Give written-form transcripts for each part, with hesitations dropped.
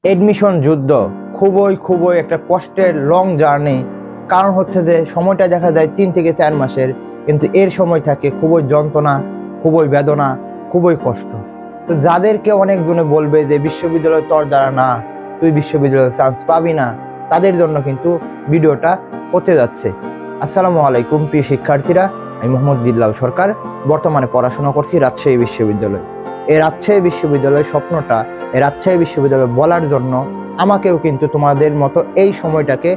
Admission যুদ্ধ খুবই একটা কষ্টের লং জার্নি। কারণ হচ্ছে যে সময়টা দেখা যায় 3 থেকে 4 মাসের, কিন্তু এর সময় থাকে খুবই যন্ত্রণা, খুবই বেদনা, খুবই কষ্ট। তো যাদেরকে অনেকজনে বলবে যে বিশ্ববিদ্যালয় তোর দ্বারা না, তুই বিশ্ববিদ্যালয়ে চান্স পাবি না, তাদের জন্য কিন্তু ভিডিওটা হতে যাচ্ছে। আসসালামু আলাইকুম প্রিয় শিক্ষার্থীরা, আমি মোহাম্মদ বিল্লাল সরকার। বর্তমানে পড়াশোনা করছি রাজশাহী বিশ্ববিদ্যালয়। এই রাজশাহী বিশ্ববিদ্যালয়ের স্বপ্নটা, এই রাজশাহী বিশ্ববিদ্যালয় বলার জন্য আমাকেও কিন্তু তোমাদের মতো এই সময়টাকে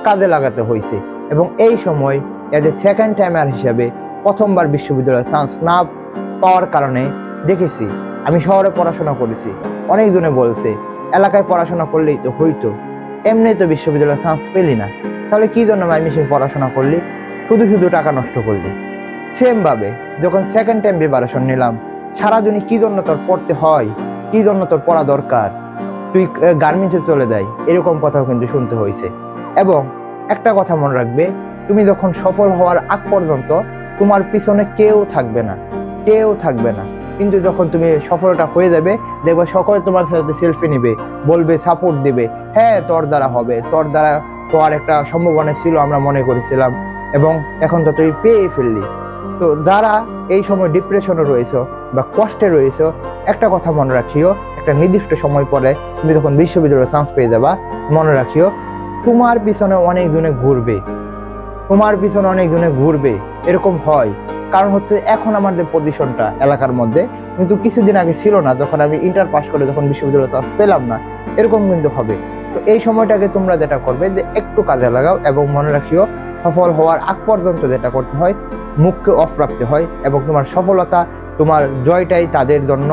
কাজে লাগাতে হয়েছে। এবং এই সময় এজ এ সেকেন্ড টাইমার হিসেবে প্রথমবার বিশ্ববিদ্যালয়ে চান্স না পাওয়ার কারণে দেখেছি, আমি শহরে পড়াশোনা করেছি, অনেকজনে বলছে এলাকায় পড়াশোনা করলেই তো হইতো, এমনি তো বিশ্ববিদ্যালয়ে চান্স পেলি না, তাহলে কি জন্য মাইমিশিং পড়াশোনা করলি, শুধু টাকা নষ্ট করলি। সেম ভাবে যখন সেকেন্ড টাইম প্রিপারেশন নিলাম, সারাদিনই কি জন্য তোর পড়তে হয়, কি জন্য তোর পড়া দরকার, তুই গার্মেন্টসে চলে যাই, এরকম কথাও কিন্তু শুনতে হয়েছে। এবং একটা কথা মনে রাখবে, তুমি যখন সফল হওয়ার আগ পর্যন্ত তোমার পিছনে কেউ থাকবে না, কেউ থাকবে না। কিন্তু যখন তুমি সফলতা হয়ে যাবে, দেখবে সকলে তোমার সাথে সেলফি নিবে, বলবে, সাপোর্ট দিবে, হ্যাঁ তোর দ্বারা হবে, তোর দ্বারা হওয়ার একটা সম্ভাবনা ছিল, আমরা মনে করেছিলাম, এবং এখন তো তুই পেয়ে ফেললি। তো যারা এই সময় ডিপ্রেশনে রয়েছে বা কষ্টে রয়েছে, একটা কথা মনে রাখিও, একটা নির্দিষ্ট সময় পরে তুমি যখন বিশ্ববিদ্যালয়ে চান্স পেয়ে যাবা, মনে রাখিও তোমার পিছনে অনেকজনে ঘুরবে, তোমার পিছনে অনেকজনে ঘুরবে। এরকম হয়, কারণ হচ্ছে এখন আমাদের পজিশনটা এলাকার মধ্যে কিন্তু কিছুদিন আগে ছিল না, যখন আমি ইন্টার পাস করে যখন বিশ্ববিদ্যালয়ে চান্স পেলাম না, এরকম কিন্তু হবে। তো এই সময়টাকে তোমরা যেটা করবে যে একটু কাজে লাগাও, এবং মনে রাখিও সফল হওয়ার আগ পর্যন্ত যেটা করতে হয়, মুখকে অফ রাখতে হয়, এবং তোমার সফলতা, তোমার জয়টাই তাদের জন্য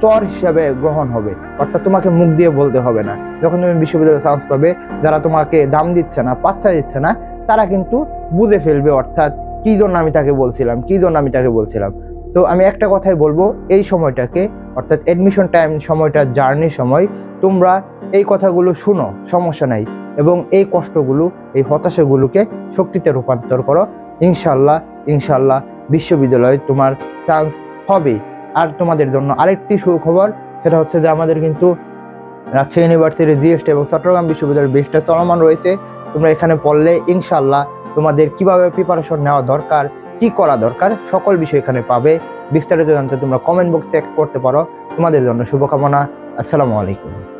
চর হিসাবে গ্রহণ হবে। অর্থাৎ তোমাকে মুখ দিয়ে বলতে হবে না। যখন তুমি বিশ্ববিদ্যালয়ে চান্স পাবে, যারা তোমাকে দাম দিচ্ছে না, পাত্তা দিচ্ছে না, তারা কিন্তু বুঝে ফেলবে, অর্থাৎ কি জন্য আমি তাকে বলছিলাম, কি জন্য আমি তাকে বলছিলাম। তো আমি একটা কথাই বলবো, এই সময়টাকে, অর্থাৎ এডমিশন টাইম সময়টা, জার্নির সময়, তোমরা এই কথাগুলো শুনো, সমস্যা নাই, এবং এই কষ্টগুলো, এই হতাশাগুলোকে শক্তিতে রূপান্তর করো। ইনশাল্লাহ ইনশাল্লাহ বিশ্ববিদ্যালয়ে তোমার চান্স হবে। আর তোমাদের জন্য আরেকটি সুখবর, সেটা হচ্ছে যে আমাদের কিন্তু রাজশাহী ইউনিভার্সিটির জিএসটি এবং চট্টগ্রাম বিশ্ববিদ্যালয়ের বেসটা চলমান রয়েছে। তোমরা এখানে পড়লে ইনশাল্লাহ তোমাদের কিভাবে প্রিপারেশন নেওয়া দরকার, কি করা দরকার, সকল বিষয় এখানে পাবে। বিস্তারিত জানতে তোমরা কমেন্ট বক্স চেক করতে পারো। তোমাদের জন্য শুভকামনা। আসসালামু আলাইকুম।